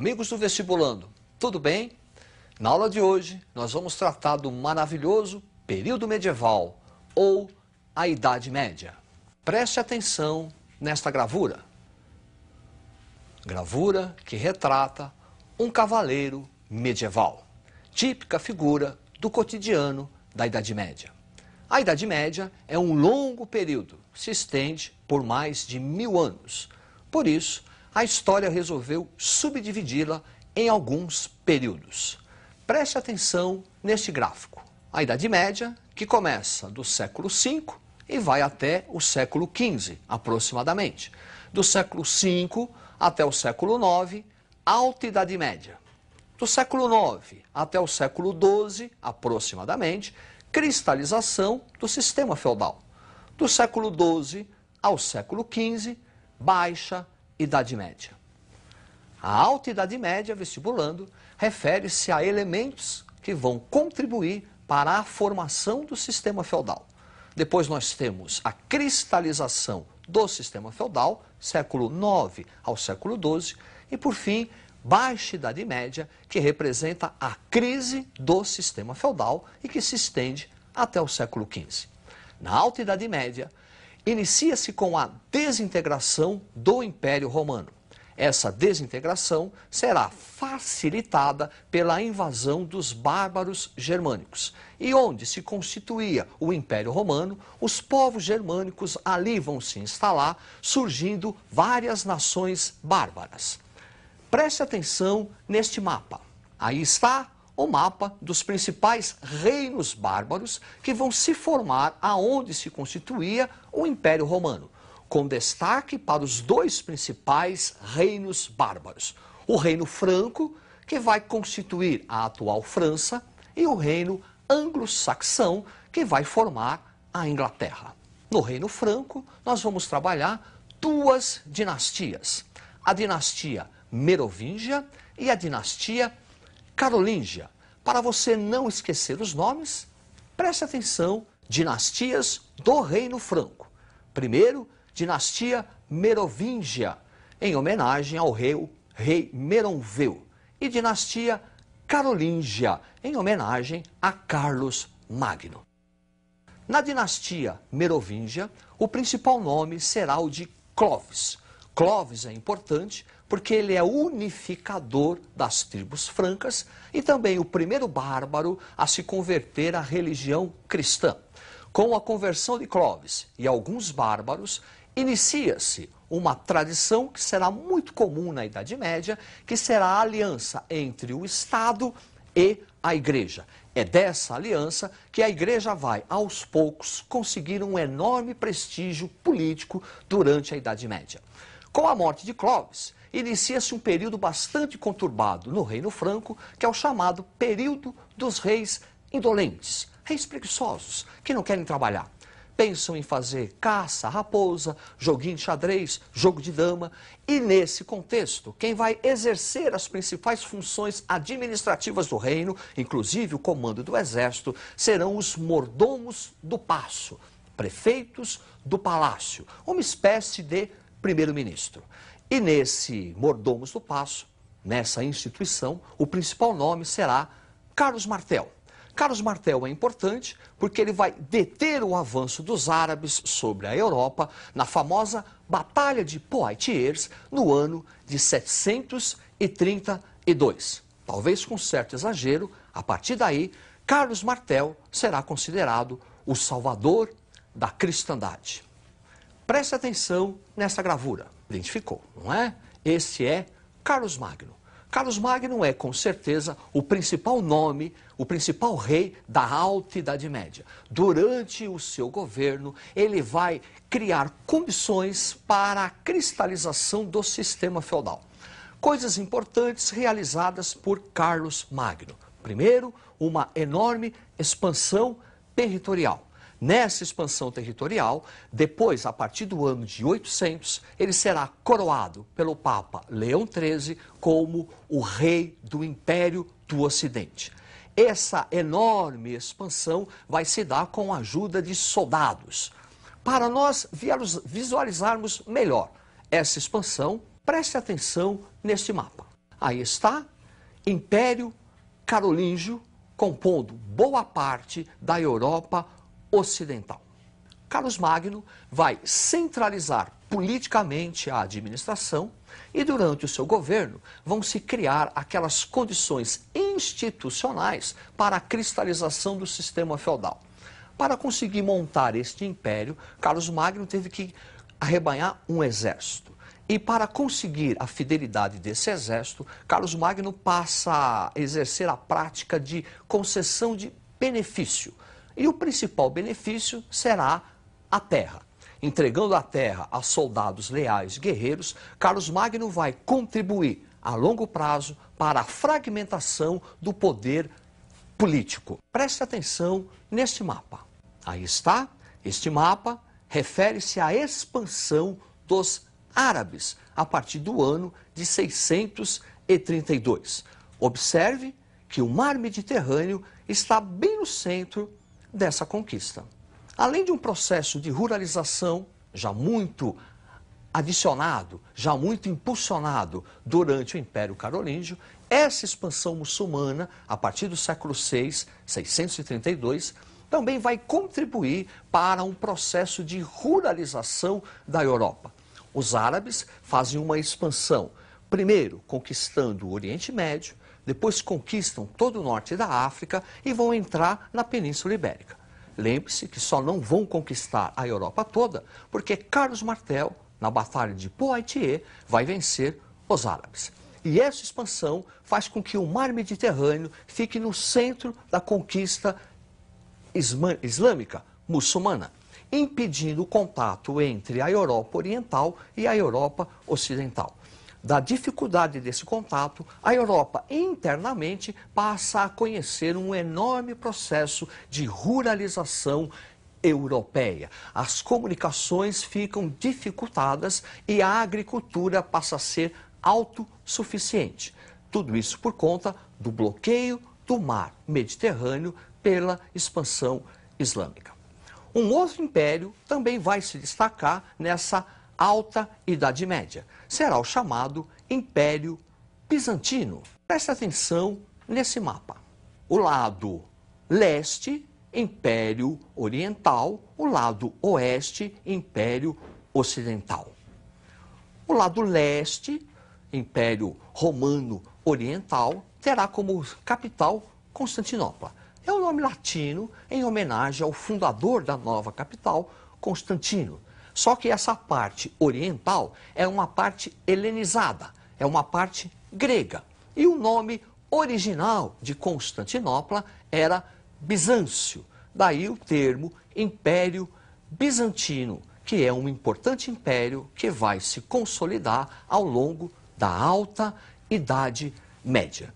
Amigos do Vestibulando, tudo bem? Na aula de hoje, nós vamos tratar do maravilhoso período medieval, ou a Idade Média. Preste atenção nesta gravura. Gravura que retrata um cavaleiro medieval, típica figura do cotidiano da Idade Média. A Idade Média é um longo período, se estende por mais de 1000 anos. Por isso, a história resolveu subdividi-la em alguns períodos. Preste atenção neste gráfico. A Idade Média, que começa do século V e vai até o século XV, aproximadamente. Do século V até o século IX, Alta Idade Média. Do século IX até o século XII, aproximadamente, cristalização do sistema feudal. Do século XII ao século XV, Baixa Idade Média. A Alta Idade Média, vestibulando, refere-se a elementos que vão contribuir para a formação do sistema feudal. Depois nós temos a cristalização do sistema feudal, século IX ao século XII, e por fim, Baixa Idade Média, que representa a crise do sistema feudal e que se estende até o século XV. Na Alta Idade Média, inicia-se com a desintegração do Império Romano. Essa desintegração será facilitada pela invasão dos bárbaros germânicos. E onde se constituía o Império Romano, os povos germânicos ali vão se instalar, surgindo várias nações bárbaras. Preste atenção neste mapa. Aí está o mapa dos principais reinos bárbaros que vão se formar aonde se constituía o Império Romano, com destaque para os dois principais reinos bárbaros. O Reino Franco, que vai constituir a atual França, e o Reino Anglo-Saxão, que vai formar a Inglaterra. No Reino Franco, nós vamos trabalhar duas dinastias, a dinastia Merovingia e a dinastia Carolíngia. Para você não esquecer os nomes, preste atenção, dinastias do Reino Franco. Primeiro, dinastia Merovingia, em homenagem ao rei Meronveu. E dinastia Carolíngia, em homenagem a Carlos Magno. Na dinastia Merovingia, o principal nome será o de Clovis. Clovis é importante porque ele é unificador das tribos francas e também o primeiro bárbaro a se converter à religião cristã. Com a conversão de Clovis e alguns bárbaros, inicia-se uma tradição que será muito comum na Idade Média, que será a aliança entre o Estado e a Igreja. É dessa aliança que a Igreja vai, aos poucos, conseguir um enorme prestígio político durante a Idade Média. Com a morte de Clovis, inicia-se um período bastante conturbado no Reino Franco, que é o chamado período dos reis indolentes, reis preguiçosos, que não querem trabalhar. Pensam em fazer caça, raposa, joguinho de xadrez, jogo de dama. E nesse contexto, quem vai exercer as principais funções administrativas do reino, inclusive o comando do exército, serão os mordomos do paço, prefeitos do palácio, uma espécie de primeiro-ministro. E nesse mordomos do paço, nessa instituição, o principal nome será Carlos Martel. Carlos Martel é importante porque ele vai deter o avanço dos árabes sobre a Europa na famosa Batalha de Poitiers no ano de 732. Talvez com certo exagero, a partir daí, Carlos Martel será considerado o salvador da cristandade. Preste atenção nessa gravura. Identificou, não é? Esse é Carlos Magno. Carlos Magno é, com certeza, o principal nome, o principal rei da Alta Idade Média. Durante o seu governo, ele vai criar condições para a cristalização do sistema feudal. Coisas importantes realizadas por Carlos Magno. Primeiro, uma enorme expansão territorial. Nessa expansão territorial, depois, a partir do ano de 800, ele será coroado pelo Papa Leão XIII como o rei do Império do Ocidente. Essa enorme expansão vai se dar com a ajuda de soldados. Para nós visualizarmos melhor essa expansão, preste atenção neste mapa. Aí está, Império Carolíngio, compondo boa parte da Europa Ocidental. Carlos Magno vai centralizar politicamente a administração e durante o seu governo vão se criar aquelas condições institucionais para a cristalização do sistema feudal. Para conseguir montar este império, Carlos Magno teve que arrebanhar um exército. E para conseguir a fidelidade desse exército, Carlos Magno passa a exercer a prática de concessão de benefício. E o principal benefício será a terra. Entregando a terra a soldados leais guerreiros, Carlos Magno vai contribuir a longo prazo para a fragmentação do poder político. Preste atenção neste mapa. Aí está, este mapa refere-se à expansão dos árabes a partir do ano de 632. Observe que o mar Mediterrâneo está bem no centro dessa conquista. Além de um processo de ruralização já muito adicionado, já muito impulsionado durante o Império Carolíngio, essa expansão muçulmana, a partir do século VI, 632, também vai contribuir para um processo de ruralização da Europa. Os árabes fazem uma expansão, primeiro conquistando o Oriente Médio, depois conquistam todo o norte da África e vão entrar na Península Ibérica. Lembre-se que só não vão conquistar a Europa toda, porque Carlos Martel, na Batalha de Poitiers, vai vencer os árabes. E essa expansão faz com que o mar Mediterrâneo fique no centro da conquista islâmica muçulmana, impedindo o contato entre a Europa Oriental e a Europa Ocidental. Da dificuldade desse contato, a Europa internamente passa a conhecer um enorme processo de ruralização europeia. As comunicações ficam dificultadas e a agricultura passa a ser autossuficiente. Tudo isso por conta do bloqueio do mar Mediterrâneo pela expansão islâmica. Um outro império também vai se destacar nessa Alta Idade Média. Será o chamado Império Bizantino. Preste atenção nesse mapa. O lado leste, Império Oriental, o lado oeste, Império Ocidental. O lado leste, Império Romano Oriental, terá como capital Constantinopla. É um nome latino em homenagem ao fundador da nova capital, Constantino. Só que essa parte oriental é uma parte helenizada, é uma parte grega. E o nome original de Constantinopla era Bizâncio. Daí o termo Império Bizantino, que é um importante império que vai se consolidar ao longo da Alta Idade Média.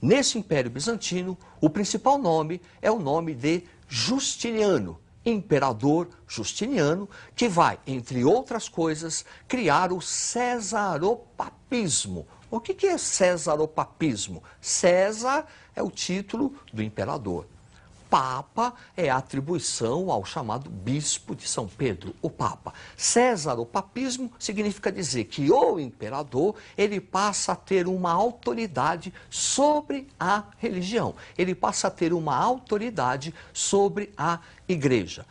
Nesse Império Bizantino, o principal nome é o nome de Justiniano, Imperador Justiniano, que vai, entre outras coisas, criar o cesaropapismo. O que é cesaropapismo? César é o título do imperador. Papa é a atribuição ao chamado bispo de São Pedro, o Papa. Cesaropapismo significa dizer que o imperador, ele passa a ter uma autoridade sobre a religião. Ele passa a ter uma autoridade sobre a igreja.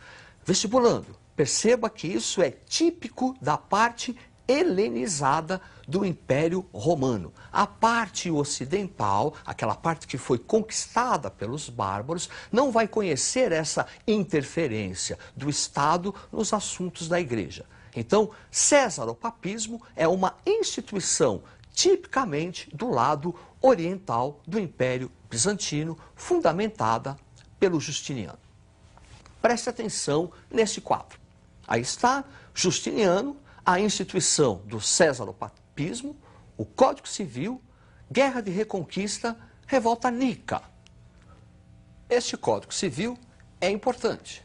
Vestibulando, perceba que isso é típico da parte helenizada do Império Romano. A parte ocidental, aquela parte que foi conquistada pelos bárbaros, não vai conhecer essa interferência do Estado nos assuntos da igreja. Então, cesaropapismo é uma instituição tipicamente do lado oriental do Império Bizantino, fundamentada pelo Justiniano. Preste atenção nesse quadro. Aí está Justiniano, a instituição do cesaropapismo, o Código Civil, Guerra de Reconquista, Revolta Nica. Este Código Civil é importante,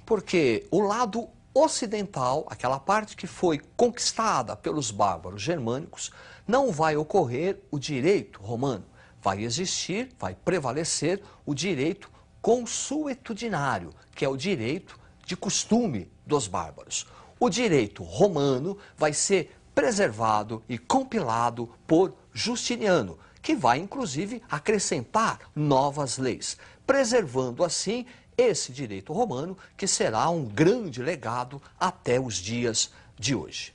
porque o lado ocidental, aquela parte que foi conquistada pelos bárbaros germânicos, não vai ocorrer o direito romano. Vai existir, vai prevalecer o direito consuetudinário, que é o direito de costume dos bárbaros. O direito romano vai ser preservado e compilado por Justiniano, que vai inclusive acrescentar novas leis, preservando assim esse direito romano que será um grande legado até os dias de hoje.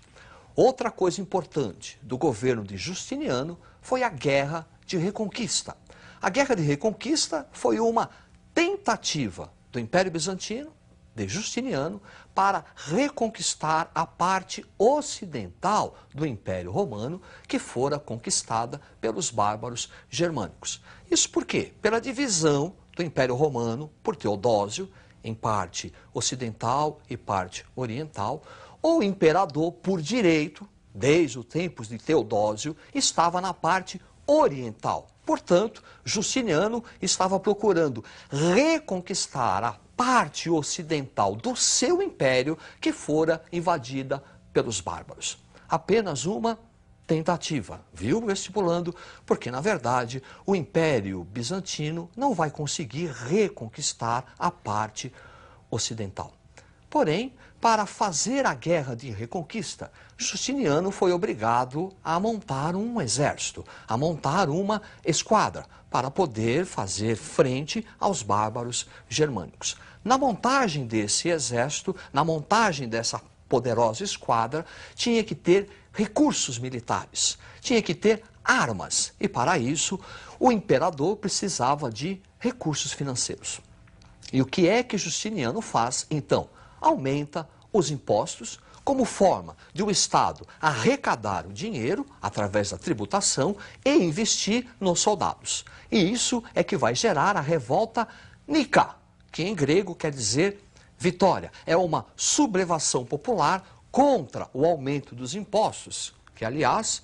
Outra coisa importante do governo de Justiniano foi a Guerra de Reconquista. A Guerra de Reconquista foi uma tentativa do Império Bizantino, de Justiniano, para reconquistar a parte ocidental do Império Romano, que fora conquistada pelos bárbaros germânicos. Isso por quê? Pela divisão do Império Romano por Teodósio, em parte ocidental e parte oriental. O imperador, por direito, desde os tempos de Teodósio, estava na parte oriental. Portanto, Justiniano estava procurando reconquistar a parte ocidental do seu império que fora invadida pelos bárbaros. Apenas uma tentativa, viu, vestibulando? Porque, na verdade, o Império Bizantino não vai conseguir reconquistar a parte ocidental. Porém, para fazer a guerra de reconquista, Justiniano foi obrigado a montar um exército, a montar uma esquadra, para poder fazer frente aos bárbaros germânicos. Na montagem desse exército, na montagem dessa poderosa esquadra, tinha que ter recursos militares, tinha que ter armas. E para isso, o imperador precisava de recursos financeiros. E o que é que Justiniano faz, então? Aumenta os impostos como forma de o Estado arrecadar o dinheiro através da tributação e investir nos soldados. E isso é que vai gerar a revolta Nika, que em grego quer dizer vitória. É uma sublevação popular contra o aumento dos impostos, que, aliás,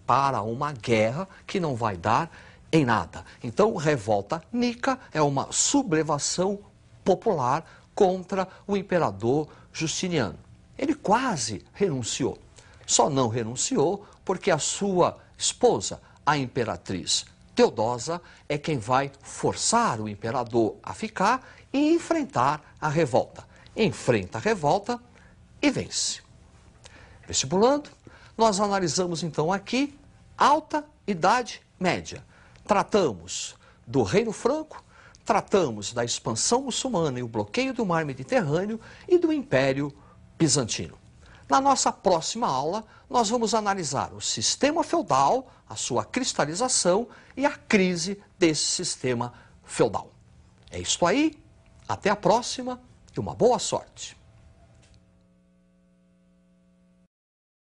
para uma guerra que não vai dar em nada. Então, revolta Nika é uma sublevação popular contra o imperador Justiniano. Ele quase renunciou. Só não renunciou porque a sua esposa, a imperatriz Teodosa, é quem vai forçar o imperador a ficar e enfrentar a revolta. Enfrenta a revolta e vence. Vestibulando, nós analisamos então aqui Alta Idade Média. Tratamos do Reino Franco, tratamos da expansão muçulmana e o bloqueio do mar Mediterrâneo e do Império Bizantino. Na nossa próxima aula, nós vamos analisar o sistema feudal, a sua cristalização e a crise desse sistema feudal. É isto aí, até a próxima e uma boa sorte.